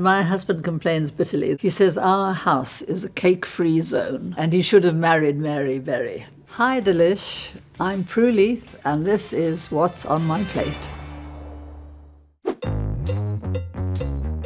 My husband complains bitterly. He says our house is a cake-free zone and he should have married Mary Berry. Hi Delish, I'm Prue Leith and this is What's on My Plate.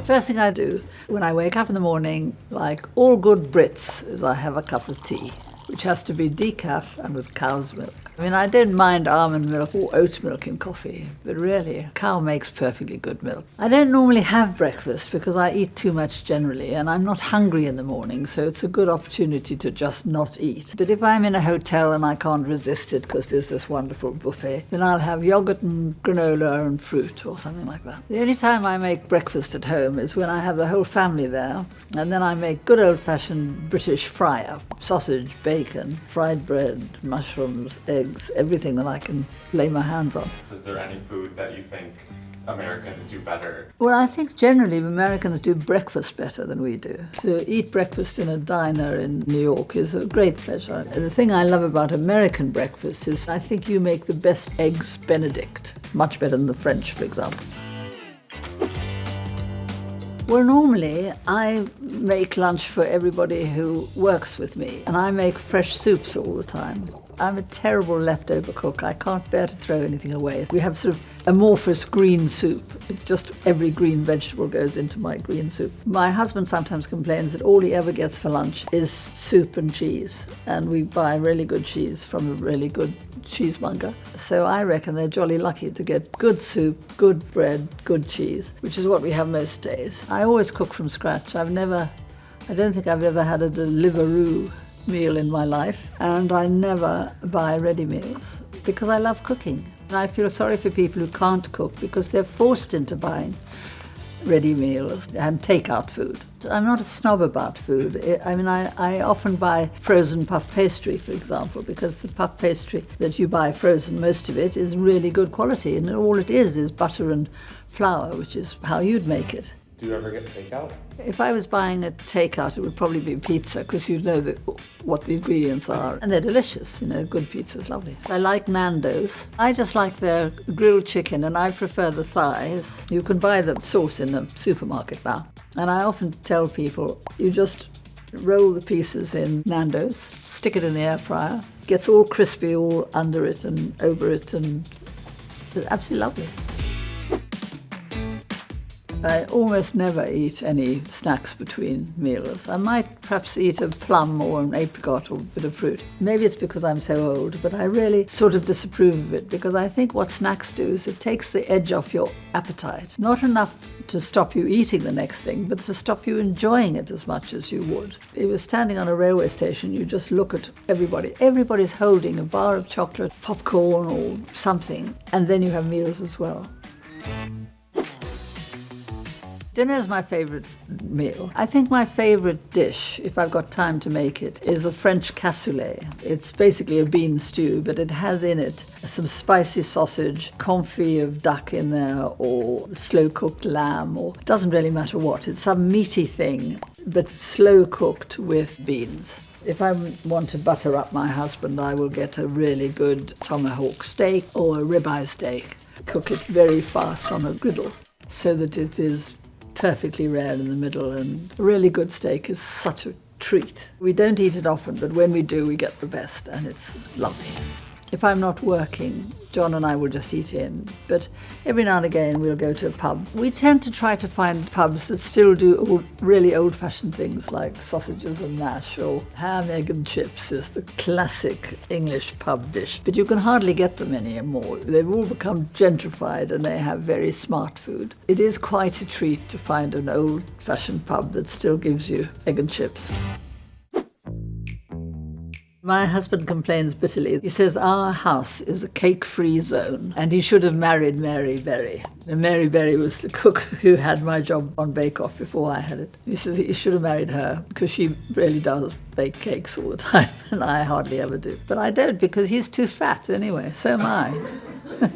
First thing I do when I wake up in the morning, like all good Brits, is I have a cup of tea, which has to be decaf and with cow's milk. I mean, I don't mind almond milk or oat milk in coffee, but really, a cow makes perfectly good milk. I don't normally have breakfast because I eat too much generally, and I'm not hungry in the morning, so it's a good opportunity to just not eat. But if I'm in a hotel and I can't resist it because there's this wonderful buffet, then I'll have yogurt and granola and fruit or something like that. The only time I make breakfast at home is when I have the whole family there, and then I make good old-fashioned British fry-up. Sausage, bacon, fried bread, mushrooms, eggs, everything that I can lay my hands on. Is there any food that you think Americans do better? Well, I think generally Americans do breakfast better than we do. To eat breakfast in a diner in New York is a great pleasure. The thing I love about American breakfast is I think you make the best eggs Benedict, much better than the French, for example. Well, normally I make lunch for everybody who works with me, and I make fresh soups all the time. I'm a terrible leftover cook. I can't bear to throw anything away. We have sort of amorphous green soup. It's just every green vegetable goes into my green soup. My husband sometimes complains that all he ever gets for lunch is soup and cheese, and we buy really good cheese from a really good cheesemonger. So I reckon they're jolly lucky to get good soup, good bread, good cheese, which is what we have most days. I always cook from scratch. I don't think I've ever had a Deliveroo meal in my life, and I never buy ready meals because I love cooking. And I feel sorry for people who can't cook because they're forced into buying ready meals and takeout food. I'm not a snob about food. I mean, I often buy frozen puff pastry, for example, because the puff pastry that you buy frozen, most of it is really good quality, and all it is butter and flour, which is how you'd make it. Do you ever get takeout? If I was buying a takeout, it would probably be pizza, because you know what the ingredients are. And they're delicious, good pizza's lovely. I like Nando's. I just like their grilled chicken, and I prefer the thighs. You can buy the sauce in the supermarket now. And I often tell people, you just roll the pieces in Nando's, stick it in the air fryer, gets all crispy all under it and over it, and it's absolutely lovely. I almost never eat any snacks between meals. I might perhaps eat a plum or an apricot or a bit of fruit. Maybe it's because I'm so old, but I really sort of disapprove of it because I think what snacks do is it takes the edge off your appetite. Not enough to stop you eating the next thing, but to stop you enjoying it as much as you would. If you were standing on a railway station, you just look at everybody. Everybody's holding a bar of chocolate, popcorn or something, and then you have meals as well. Dinner is my favourite meal. I think my favourite dish, if I've got time to make it, is a French cassoulet. It's basically a bean stew, but it has in it some spicy sausage, confit of duck in there, or slow-cooked lamb, or it doesn't really matter what. It's some meaty thing, but slow-cooked with beans. If I want to butter up my husband, I will get a really good tomahawk steak or a ribeye steak. Cook it very fast on a griddle so that it is perfectly rare in the middle, and a really good steak is such a treat. We don't eat it often, but when we do, we get the best, and it's lovely. If I'm not working, John and I will just eat in, but every now and again we'll go to a pub. We tend to try to find pubs that still do really old-fashioned things like sausages and mash, or ham, egg and chips is the classic English pub dish, but you can hardly get them anymore. They've all become gentrified and they have very smart food. It is quite a treat to find an old-fashioned pub that still gives you egg and chips. My husband complains bitterly. He says our house is a cake-free zone and he should have married Mary Berry. And Mary Berry was the cook who had my job on Bake Off before I had it. He says he should have married her because she really does bake cakes all the time and I hardly ever do. But I don't because he's too fat anyway, so am I.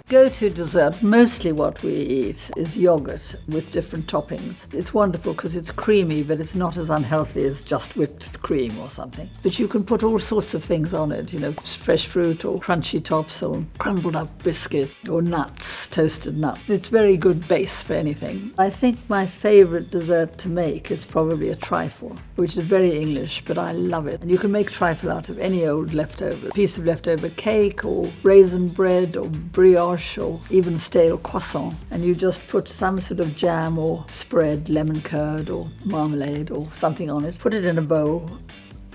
Go-to dessert, mostly what we eat, is yogurt with different toppings. It's wonderful because it's creamy, but it's not as unhealthy as just whipped cream or something. But you can put all sorts of things on it, fresh fruit or crunchy tops or crumbled up biscuit or nuts, toasted nuts. It's a very good base for anything. I think my favourite dessert to make is probably a trifle, which is very English, but I love it. And you can make trifle out of any old leftover, piece of leftover cake or raisin bread or brioche or even stale croissant, and you just put some sort of jam or spread, lemon curd or marmalade or something on it, put it in a bowl,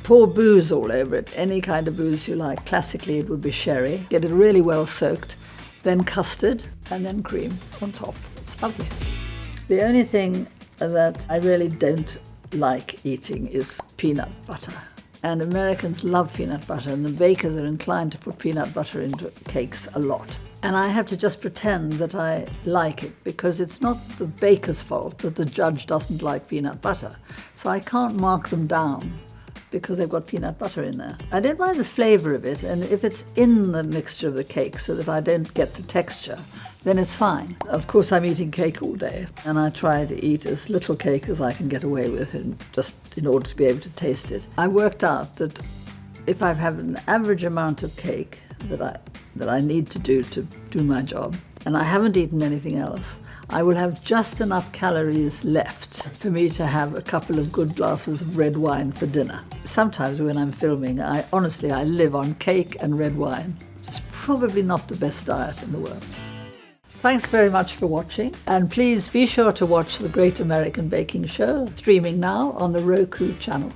pour booze all over it, any kind of booze you like. Classically it would be sherry. Get it really well soaked, then custard, and then cream on top. It's lovely. The only thing that I really don't like eating is peanut butter. And Americans love peanut butter, and the bakers are inclined to put peanut butter into cakes a lot. And I have to just pretend that I like it, because it's not the baker's fault that the judge doesn't like peanut butter. So I can't mark them down because they've got peanut butter in there. I don't mind the flavour of it, and if it's in the mixture of the cake so that I don't get the texture, then it's fine. Of course, I'm eating cake all day, and I try to eat as little cake as I can get away with, just in order to be able to taste it. I worked out that if I have an average amount of cake that I need to do my job, and I haven't eaten anything else, I will have just enough calories left for me to have a couple of good glasses of red wine for dinner. Sometimes when I'm filming, I live on cake and red wine. It's probably not the best diet in the world. Thanks very much for watching, and please be sure to watch The Great American Baking Show, streaming now on the Roku channel.